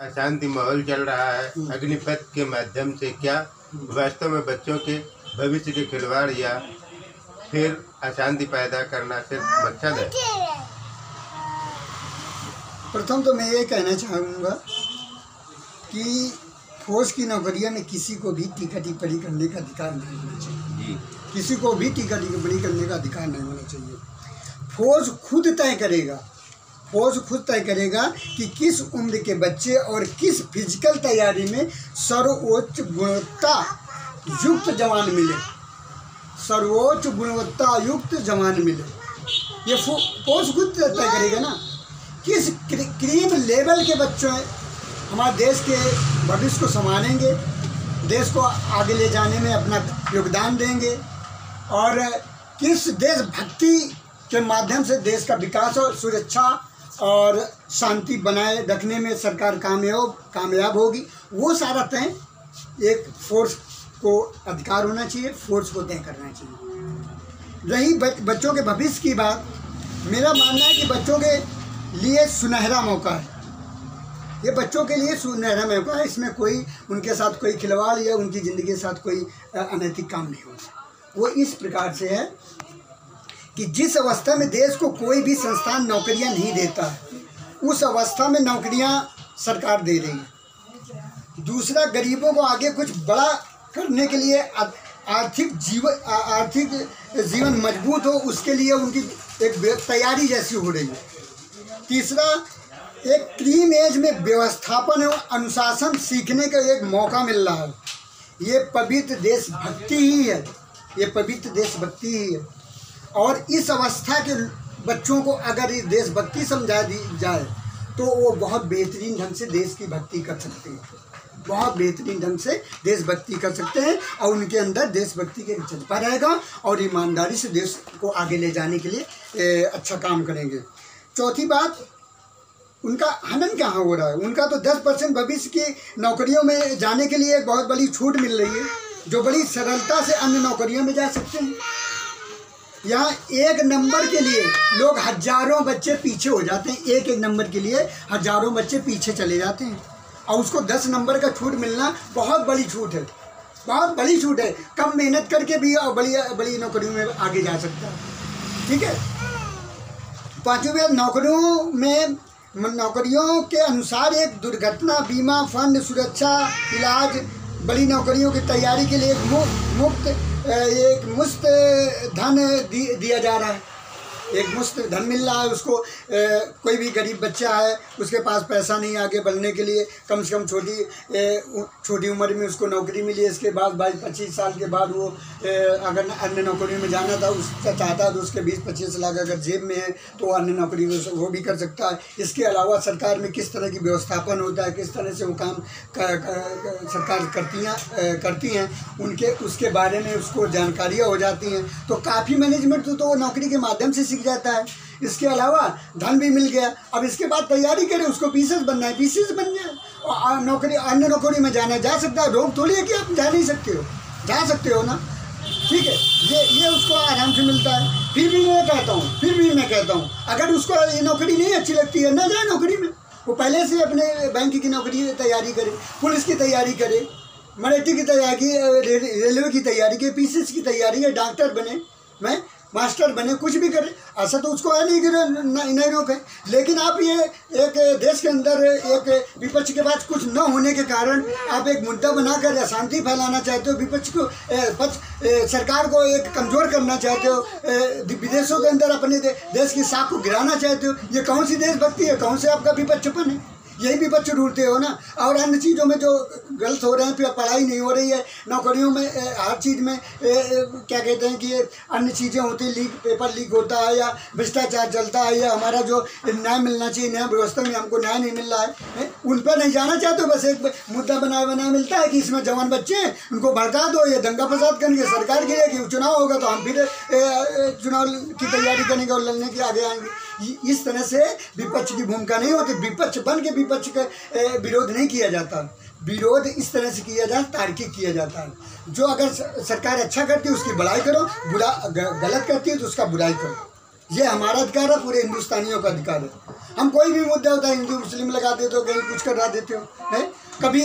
अशांति माहौल चल रहा है अग्निपथ के माध्यम से, क्या वास्तव में बच्चों के भविष्य के खिलवाड़ या फिर अशांति पैदा करना सिर्फ मकसद है? प्रथम तो मैं ये कहना चाहूँगा कि फौज की नौकरियों में किसी को भी टीका टिप्पणी करने का अधिकार नहीं होना चाहिए। किसी को भी टीका टिप्पणी करने का अधिकार नहीं होना चाहिए। फौज खुद तय करेगा, फौज खुद तय करेगा कि किस उम्र के बच्चे और किस फिजिकल तैयारी में सर्वोच्च गुणवत्ता युक्त जवान मिले, सर्वोच्च गुणवत्ता युक्त जवान मिले। ये फौज खुद तय करेगा ना किस क्रीम लेवल के बच्चों हमारे देश के भविष्य को संभालेंगे, देश को आगे ले जाने में अपना योगदान देंगे और किस देशभक्ति के माध्यम से देश का विकास और सुरक्षा और शांति बनाए रखने में सरकार कामयाब होगी। वो सारा तय एक फोर्स को अधिकार होना चाहिए, फोर्स को तय करना चाहिए। रही बच्चों के भविष्य की बात, मेरा मानना है कि बच्चों के लिए सुनहरा मौका है, ये बच्चों के लिए सुनहरा मौका है। इसमें कोई उनके साथ कोई खिलवाड़ या उनकी ज़िंदगी के साथ कोई अनैतिक काम नहीं होता। वो इस प्रकार से है कि जिस अवस्था में देश को कोई भी संस्थान नौकरियां नहीं देता है, उस अवस्था में नौकरियां सरकार दे रही है। दूसरा, गरीबों को आगे कुछ बड़ा करने के लिए आर्थिक जीवन मजबूत हो, उसके लिए उनकी एक तैयारी जैसी हो रही है। तीसरा, एक क्रीम एज में व्यवस्थापन और अनुशासन सीखने का एक मौका मिल रहा है। ये पवित्र देशभक्ति ही है, ये पवित्र देशभक्ति ही है। और इस अवस्था के बच्चों को अगर ये देशभक्ति समझा दी जाए तो वो बहुत बेहतरीन ढंग से देश की भक्ति कर सकते हैं, बहुत बेहतरीन ढंग से देशभक्ति कर सकते हैं और उनके अंदर देशभक्ति के जज्बा रहेगा और ईमानदारी से देश को आगे ले जाने के लिए अच्छा काम करेंगे। चौथी बात, उनका हनन कहाँ हो रहा है? उनका तो 10% भविष्य की नौकरियों में जाने के लिए बहुत बड़ी छूट मिल रही है, जो बड़ी सरलता से अन्य नौकरियों में जा सकते हैं। यहाँ एक नंबर के लिए लोग हजारों बच्चे पीछे हो जाते हैं, एक नंबर के लिए हजारों बच्चे पीछे चले जाते हैं और उसको 10 नंबर का छूट मिलना बहुत बड़ी छूट है, बहुत बड़ी छूट है। कम मेहनत करके भी और बड़ी नौकरियों में आगे जा सकता है। ठीक है। पाँचवीं बात, नौकरियों के अनुसार एक दुर्घटना बीमा फंड, सुरक्षा, इलाज, बड़ी नौकरियों की तैयारी के लिए एक मुफ्त धन दिया जा रहा है, एक मुफ्त धन मिल रहा है उसको। कोई भी गरीब बच्चा है, उसके पास पैसा नहीं आगे बढ़ने के लिए, कम से कम छोटी उम्र में उसको नौकरी मिली, इसके बाद 22-25 साल के बाद वो अगर अन्य नौकरी में जाना था, उसका चाहता है तो उसके 20-25 लाख अगर जेब में है तो अन्य नौकरी वो भी कर सकता है। इसके अलावा सरकार में किस तरह की व्यवस्थापन होता है, किस तरह से वो काम सरकार करती हैं उसके बारे में उसको जानकारियाँ हो जाती हैं। तो काफ़ी मैनेजमेंट तो वो नौकरी के माध्यम से सीख जाता है। इसके अलावा धन भी मिल गया। अब इसके बाद तैयारी करे, उसको पीसीएस बनना है, पीसीएस बन जाए और अन्य नौकरी में जा सकता है। रोक थोड़ी है कि आप जा नहीं सकते हो, जा सकते हो ना। ठीक है, ये उसको आराम से मिलता है। फिर भी मैं कहता हूँ अगर उसको ये नौकरी नहीं अच्छी लगती है, ना जाए नौकरी में। वो पहले से अपने बैंक की नौकरी की तैयारी करे, पुलिस की तैयारी करे, मराठी की तैयारी, रेलवे की तैयारी करे, पीसीएस की तैयारी है, डॉक्टर बने, मैं मास्टर बने, कुछ भी करे। ऐसा तो उसको है नहीं कि नहीं रोके। लेकिन आप ये एक देश के अंदर एक विपक्ष के पास कुछ न होने के कारण आप एक मुद्दा बनाकर अशांति फैलाना चाहते हो, विपक्ष को सरकार को एक कमज़ोर करना चाहते हो, विदेशों के अंदर अपने देश की साख को गिराना चाहते हो। ये कौन सी देशभक्ति है? कौन से आपका विपक्षपन है? यही भी बच्चे ढूंढते हो ना। और अन्य चीज़ों में जो गलत हो रहे हैं, फिर पढ़ाई नहीं हो रही है, नौकरियों में हर चीज़ में क्या कहते हैं कि अन्य चीज़ें होती, पेपर लीक होता है या भ्रष्टाचार चलता है या हमारा जो न्याय मिलना चाहिए, न्याय व्यवस्था में हमको न्याय नहीं मिल रहा है, उन पर नहीं जाना चाहते हो। बस एक मुद्दा बना मिलता है कि इसमें जवान बच्चे हैं, उनको भड़का दो, ये दंगा फसाद करेंगे, सरकार गिरेगी, चुनाव होगा तो हम फिर चुनाव की तैयारी करेंगे और लड़ने के आगे आएंगे। इस तरह से विपक्ष की भूमिका नहीं होती। विपक्ष बन के विपक्ष का विरोध नहीं किया जाता। विरोध इस तरह से किया जाता, तार्किक किया जाता है। जो अगर सरकार अच्छा करती है उसकी बड़ाई करो, गलत करती है तो उसका बुराई करो। ये हमारा अधिकार है, पूरे हिंदुस्तानियों का अधिकार है। हम कोई भी मुद्दा होता है हिंदू मुस्लिम लगा देते हो, कहीं कुछ करा देते हो, हैं? कभी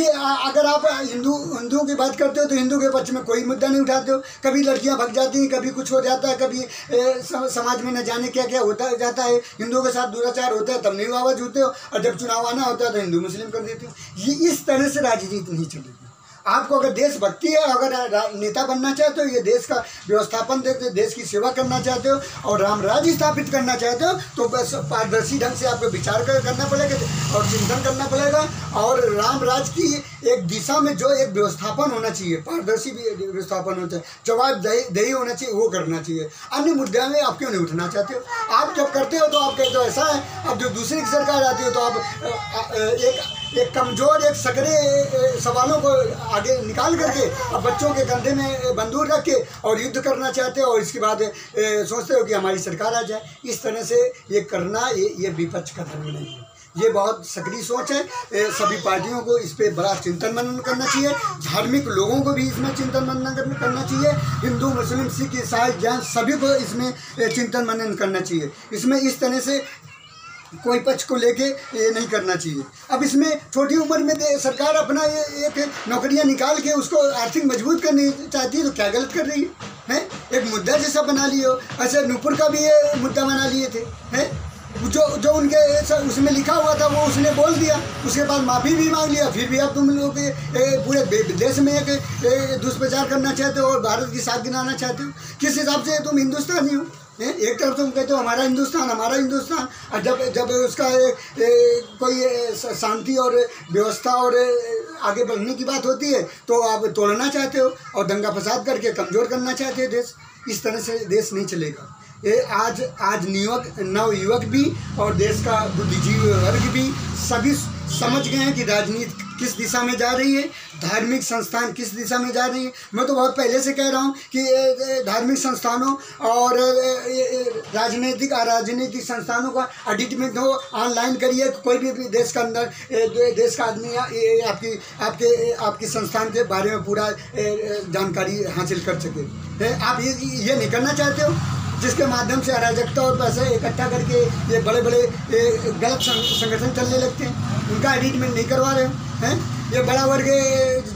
अगर आप हिंदुओं की बात करते हो तो हिंदू के पक्ष में कोई मुद्दा नहीं उठाते हो। कभी लड़कियां भग जाती हैं, कभी कुछ हो जाता है, कभी समाज में न जाने क्या क्या होता जाता है, हिंदुओं के साथ दुराचार होता है, तब नहीं आवाज़ उठते हो, और जब चुनाव आना होता है तो हिंदू मुस्लिम कर देते हो। ये इस तरह से राजनीति नहीं चलेगी। आपको अगर देशभक्ति है, अगर नेता बनना चाहते हो, ये देश का व्यवस्थापन देते हो, देश की सेवा करना चाहते हो और राम राज्य स्थापित करना चाहते हो, तो बस पारदर्शी ढंग से आपको विचार करना पड़ेगा और चिंतन करना पड़ेगा। और राम राज्य की एक दिशा में जो एक व्यवस्थापन होना चाहिए, पारदर्शी व्यवस्थापन होना चाहिए, जवाबदेही होना चाहिए, वो करना चाहिए। अन्य मुद्दे में आप क्यों नहीं उठना चाहते हो? आप जब करते हो तो आप कहते हो ऐसा है, अब जो दूसरी की सरकार आती हो तो आप एक कमज़ोर, एक सकरे सवालों को आगे निकाल करके अब बच्चों के कंधे में बंदूक रख के और युद्ध करना चाहते हो, और इसके बाद सोचते हो कि हमारी सरकार आ जाए। इस तरह से ये करना, ये विपक्ष का धर्म नहीं है, ये बहुत सक्रिय सोच है। सभी पार्टियों को इस पर बड़ा चिंतन मनन करना चाहिए, धार्मिक लोगों को भी इसमें चिंतन मनन करना चाहिए, हिंदू मुस्लिम सिख ईसाई जैन सभी को इसमें चिंतन मनन करना चाहिए। इसमें इस तरह से कोई पक्ष को लेके ये नहीं करना चाहिए। अब इसमें छोटी उम्र में सरकार अपना ये एक नौकरियां निकाल के उसको आर्थिक मजबूत करनी चाहती है, तो क्या गलत कर रही है? एक मुद्दा जैसा बना लिए हो, ऐसे नूपुर का भी ये मुद्दा बना लिए थे, हैं? जो उनके उसमें लिखा हुआ था वो उसने बोल दिया, उसके बाद माफ़ी भी मांग लिया, फिर भी अब तुम लोग पूरे देश में एक दुष्प्रचार करना चाहते हो और भारत की साख गिनाना चाहते हो। किस हिसाब से तुम हिंदुस्तानी हो? एक तरफ तुम कहते हो हमारा हिंदुस्तान, हमारा हिंदुस्तान, और जब उसका कोई शांति और व्यवस्था और आगे बढ़ने की बात होती है तो आप तोड़ना चाहते हो और दंगा फसाद करके कमज़ोर करना चाहते हो देश। इस तरह से देश नहीं चलेगा। ये आज नवयुवक भी और देश का बुद्धिजीवी वर्ग भी सभी समझ गए हैं कि राजनीति किस दिशा में जा रही है, धार्मिक संस्थान किस दिशा में जा रही है। मैं तो बहुत पहले से कह रहा हूँ कि धार्मिक संस्थानों और राजनीतिक अराजनीतिक संस्थानों का ऑडिट में तो ऑनलाइन करिए, कोई भी देश का अंदर देश का आदमी आपकी संस्थान के बारे में पूरा जानकारी हासिल कर सके। आप ये नहीं करना चाहते हो, जिसके माध्यम से अराजकता और पैसे इकट्ठा करके ये बड़े बड़े गलत संगठन चलने लगते हैं, उनका एडिटमेंट नहीं करवा रहे हैं। ये बड़ा वर्ग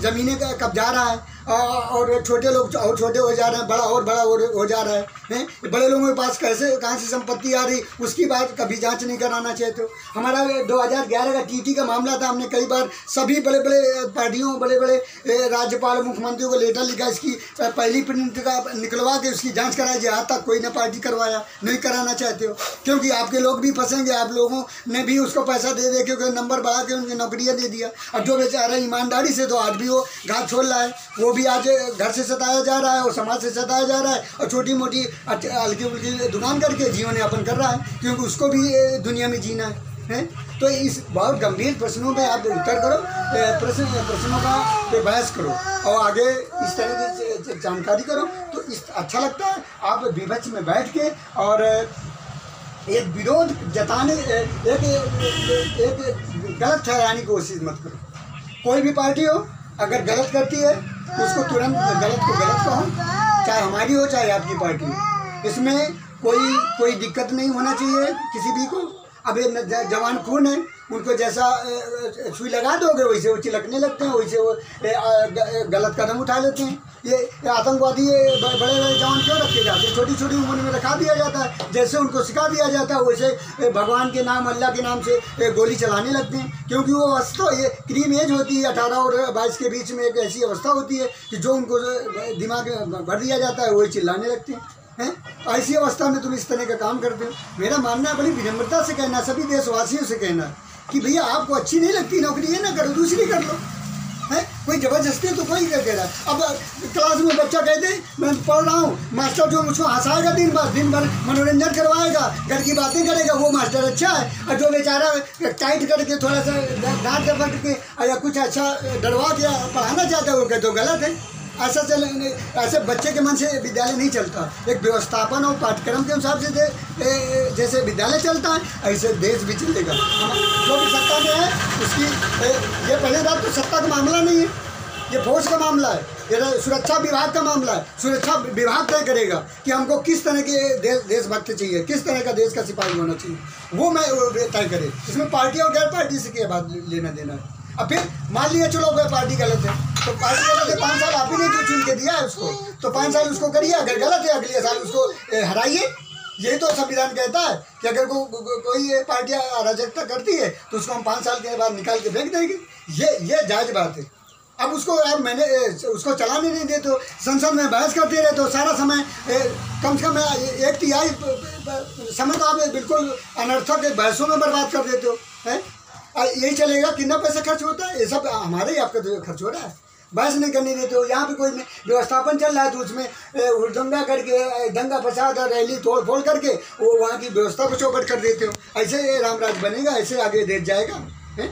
ज़मीनें का कब्जा रहा है और छोटे लोग और छोटे हो जा रहे हैं, बड़ा और बड़ा हो जा रहा है। बड़े लोगों के पास कहाँ से संपत्ति आ रही, उसकी बात कभी जांच नहीं कराना चाहते हो। हमारा 2011 का टीटी का मामला था, हमने कई बार सभी बड़े बड़े पार्टियों, बड़े बड़े राज्यपाल मुख्यमंत्रियों को लेटर लिखा, इसकी पहली प्रिंट का निकलवा के उसकी जाँच कराई जाए। आज तक कोई ना पार्टी करवाया, नहीं कराना चाहते हो, क्योंकि आपके लोग भी फंसेंगे। आप लोगों ने भी उसको पैसा दे के नंबर बढ़ा के उनकी नौकरियाँ दे दिया। अब जो बेचारा ईमानदारी से तो आज भी वो घात छोड़ रहा है, वो भी आज घर से सताया जा रहा है और समाज से सताया जा रहा है और छोटी मोटी हल्की फुल्की दुकान करके जीवन यापन कर रहा है, क्योंकि उसको भी दुनिया में जीना है। तो इस बहुत गंभीर प्रश्नों पे आप उत्तर करो, प्रश्नों का पे बहस करो और आगे इस तरह की जानकारी करो, तो इस अच्छा लगता है। आप विपक्ष में बैठ के और एक विरोध जताने, एक गलत ठहराने की कोशिश मत करो। कोई भी पार्टी हो, अगर गलत करती है तो उसको तुरंत गलत को गलत कहो, चाहे हमारी हो चाहे आपकी पार्टी हो। इसमें कोई दिक्कत नहीं होना चाहिए किसी भी को। अब ये जवान खून है, उनको जैसा सुई लगा दोगे वैसे वो चिलकने लगते हैं, वैसे वो गलत कदम उठा लेते हैं। ये आतंकवादी बड़े बड़े जवान क्यों रखे जाते हैं? छोटी छोटी उम्र में रखा दिया जाता है, जैसे उनको सिखा दिया जाता है वैसे भगवान के नाम, अल्लाह के नाम से गोली चलाने लगते हैं, क्योंकि वो अवस्था ये क्रीम एज होती है, 18 और 22 के बीच में एक ऐसी अवस्था होती है कि जो उनको दिमाग भर दिया जाता है वही चिल्लाने लगते हैं। ऐसी अवस्था में तुम इस तरह का काम करते हो। मेरा मानना है, बड़ी विनम्रता से कहना, सभी देशवासियों से कहना कि भैया आपको अच्छी नहीं लगती नौकरी, है ना करो, दूसरी कर लो। है कोई ज़बरदस्ती तो कोई कर दे रहा। अब क्लास में बच्चा कहते मैं पढ़ रहा हूँ, मास्टर जो मुझको हंसाएगा दिन भर मनोरंजन करवाएगा, घर की बातें करेगा, वो मास्टर अच्छा है। और जो बेचारा टाइट करके थोड़ा सा डांट डपट के या कुछ अच्छा डरवा के पढ़ाना चाहता है, वो कहते हो गलत है। ऐसे बच्चे के मन से विद्यालय नहीं चलता। एक व्यवस्थापन और पाठ्यक्रम के हिसाब से जैसे विद्यालय चलता है, ऐसे देश भी चलेगा। जो भी सत्ता में है उसकी ये पहले बात तो सत्ता का मामला नहीं है, ये फौज का मामला है। ये तो सुरक्षा विभाग का मामला है। सुरक्षा विभाग तय करेगा कि हमको किस तरह के देशभक्त चाहिए, किस तरह का देश का सिपाही होना चाहिए, वो मैं तय करे। इसमें पार्टी और गैर पार्टी से क्या बात लेना देना है। अब फिर मान लिया चलो अगर पार्टी गलत है तो पार्टी गलत है, 5 साल आप ही ने जो चुन के दिया है उसको, तो 5 साल उसको करिए, अगर गलत है अगले साल उसको हराइए। यही तो संविधान कहता है कि अगर कोई पार्टियां अराजकता करती है तो उसको हम 5 साल के बाद निकाल के फेंक देंगे। ये जायज बात है। अब मैंने उसको चलाने नहीं देते हो, संसद में बहस करते रहते हो सारा समय, कम से कम 1/3 समय तो आप बिल्कुल अनर्थक बहसों में बर्बाद कर देते हो, हैं? यही चलेगा? कितना पैसा खर्च होता है? ये सब हमारे ही आपका तो खर्च हो रहा है। बहस नहीं करने देते हो। यहाँ पे कोई व्यवस्थापन चल रहा है तो उसमें हुड़दंगा करके, दंगा फसाद और रैली तोड़ फोड़ करके वो वहाँ की व्यवस्था को चौपट कर देते हो। ऐसे रामराज बनेगा? ऐसे आगे देश जाएगा? है?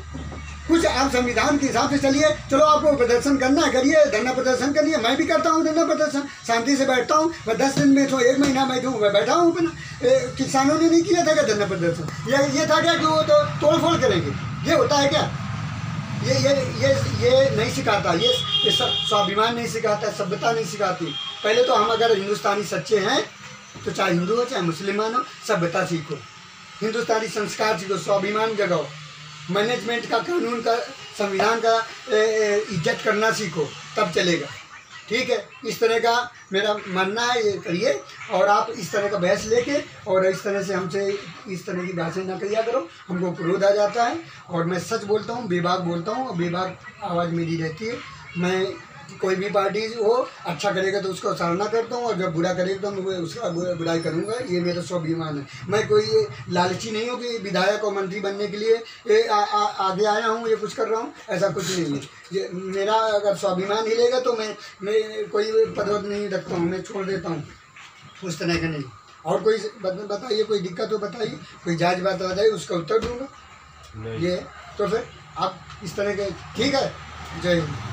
कुछ आप संविधान के हिसाब से चलिए। चलो आपको प्रदर्शन करना है, करिए, धरना प्रदर्शन करिए। मैं भी करता हूँ धरना प्रदर्शन, शांति से बैठता हूँ। मैं 10 दिन में तो 1 महीना मैं बैठा हूँ अपना। किसानों ने नहीं किया था क्या धरना प्रदर्शन? ये था क्या कि वो तो तोड़ फोड़ करेंगे? ये होता है क्या? ये नहीं सिखाता, ये स्वाभिमान नहीं सिखाता, सभ्यता नहीं सिखाती। पहले तो हम अगर हिंदुस्तानी सच्चे हैं तो चाहे हिंदू हो चाहे मुसलमान हो, सभ्यता सीखो, हिंदुस्तानी संस्कार सीखो, स्वाभिमान जगाओ, मैनेजमेंट का, कानून का, संविधान का इज्जत करना सीखो, तब चलेगा। ठीक है, इस तरह का मेरा मानना है। ये करिए और आप इस तरह का बहस लेके और इस तरह से हमसे इस तरह की बहसें ना किया करो। हमको क्रोध आ जाता है और मैं सच बोलता हूँ, बेबाक बोलता हूँ और बेबाक आवाज़ मेरी रहती है। मैं कोई भी पार्टी हो, अच्छा करेगा तो उसको सराहना करता हूँ और जब बुरा करेगा तो मैं उसका बुराई करूँगा। ये मेरा स्वाभिमान है। मैं कोई लालची नहीं हूँ कि विधायक और मंत्री बनने के लिए आगे आया हूँ, ये कुछ कर रहा हूँ, ऐसा कुछ नहीं है। ये मेरा अगर स्वाभिमान हिलेगा तो मैं कोई पद नहीं रखता हूँ, मैं छोड़ देता हूँ, उस तरह का नहीं। और कोई बताइए, कोई दिक्कत हो बताइए, कोई जायज़ बात बताइए, उसका उत्तर दूँगा। ये तो फिर आप इस तरह के, ठीक है। जय हिंद।